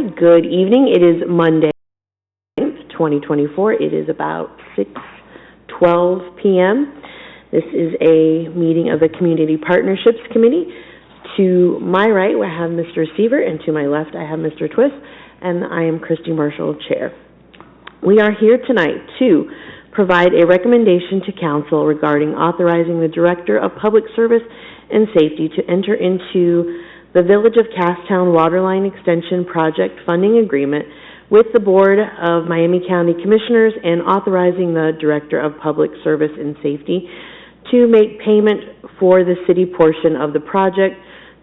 right, good evening. It is Monday, 2024. It is about 6:12 p.m. This is a meeting of the Community Partnerships Committee. To my right, I have Mr. Seaver, and to my left, I have Mr. Twist, and I am Christy Marshall, Chair. We are here tonight to provide a recommendation to Council regarding authorizing the Director of Public Service and Safety to enter into the Village of Casstown Waterline Extension Project Funding Agreement with the Board of Miami County Commissioners and authorizing the Director of Public Service and Safety to make payment for the city portion of the project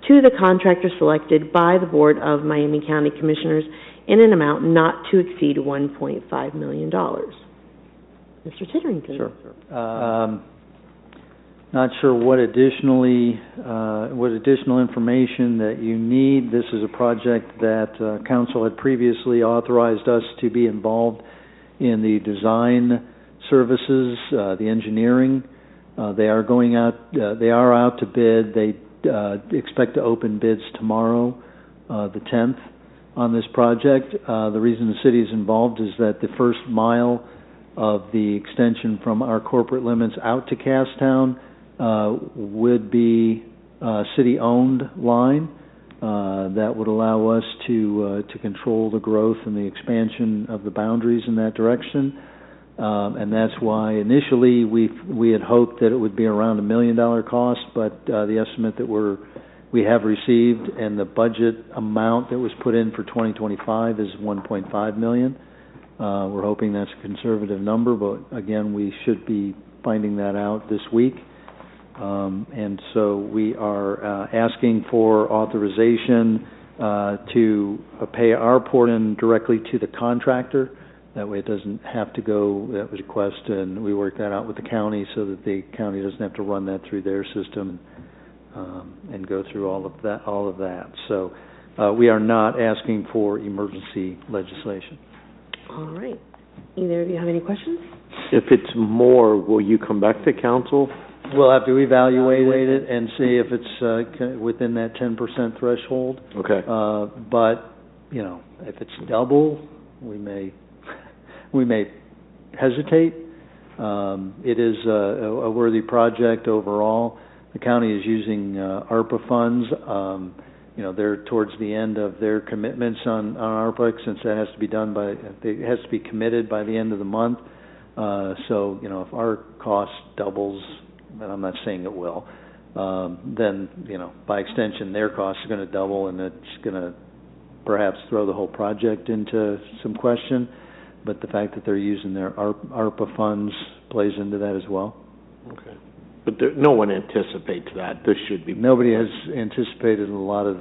to the contractor selected by the Board of Miami County Commissioners in an amount not to exceed $1.5 million. Mr. Titterington. Sure. Not sure what additional information that you need. This is a project that Council had previously authorized us to be involved in the design services, the engineering. They are going out. They are out to bid. They expect to open bids tomorrow, the 10th, on this project. The reason the city is involved is that the first mile of the extension from our corporate limits out to Casstown would be a city-owned line that would allow us to control the growth and the expansion of the boundaries in that direction. And that's why initially we had hoped that it would be around $1 million cost, but the estimate that we have received and the budget amount that was put in for 2025 is $1.5 million. We're hoping that's a conservative number, but again, we should be finding that out this week. And so we are asking for authorization to pay our portion directly to the contractor. That way it doesn't have to go, that was a request, and we worked that out with the county so that the county doesn't have to run that through their system and go through all of that. So we are not asking for emergency legislation. All right. Either of you have any questions? If it's more, will you come back to Council? We'll have to evaluate it and see if it's within that 10% threshold. Okay. But, you know, if it's double, we may hesitate. It is a worthy project overall. The county is using ARPA funds. You know, they're towards the end of their commitments on ARPA, since that has to be done it has to be committed by the end of the month. So, you know, if our cost doubles, and I'm not saying it will, then, you know, by extension, their costs are going to double, and it's going to perhaps throw the whole project into some question. But the fact that they're using their ARPA funds plays into that as well. Okay. But no one anticipates that. This should be... Nobody has anticipated a lot of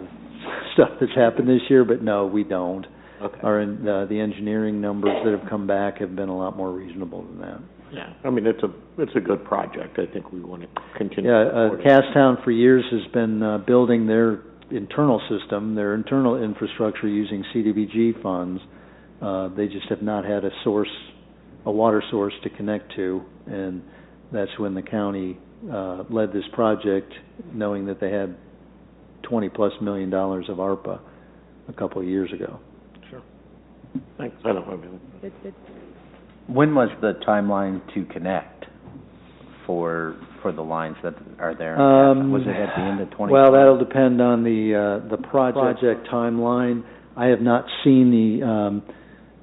stuff that's happened this year, but no, we don't. Okay. The engineering numbers that have come back have been a lot more reasonable than that. Yeah, I mean, it's a good project. I think we want to continue. Yeah, Casstown for years has been building their internal system, their internal infrastructure using CDBG funds. They just have not had a water source to connect to, and that's when the county led this project, knowing that they had $20+ million of ARPA a couple of years ago. Sure. Thanks. I don't have anything. When was the timeline to connect for the lines that are there? Was it at the end of 2020? Well, that'll depend on the project timeline. I have not seen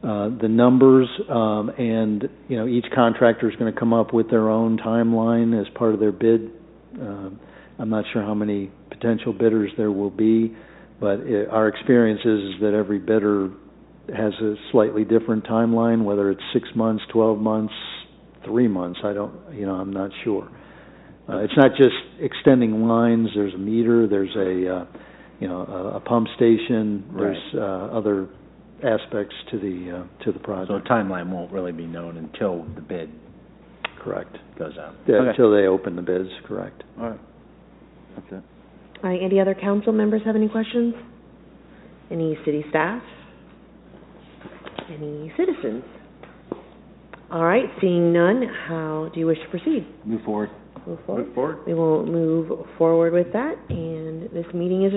the numbers, and you know, each contractor is going to come up with their own timeline as part of their bid. I'm not sure how many potential bidders there will be, but our experience is that every bidder has a slightly different timeline, whether it's 6 months, 12 months, 3 months. I'm not sure. It's not just extending lines. There's a meter. There's a pump station. Right. There's other aspects to the project. So timeline won't really be known until the bid correct goes out. Yeah, Okay. Until they open the bids. Correct. All right. That's it. All right. Any other council members have any questions? Any city staff? Any citizens? All right. Seeing none, how do you wish to proceed? Move forward. Move forward. We will move forward with that, and this meeting is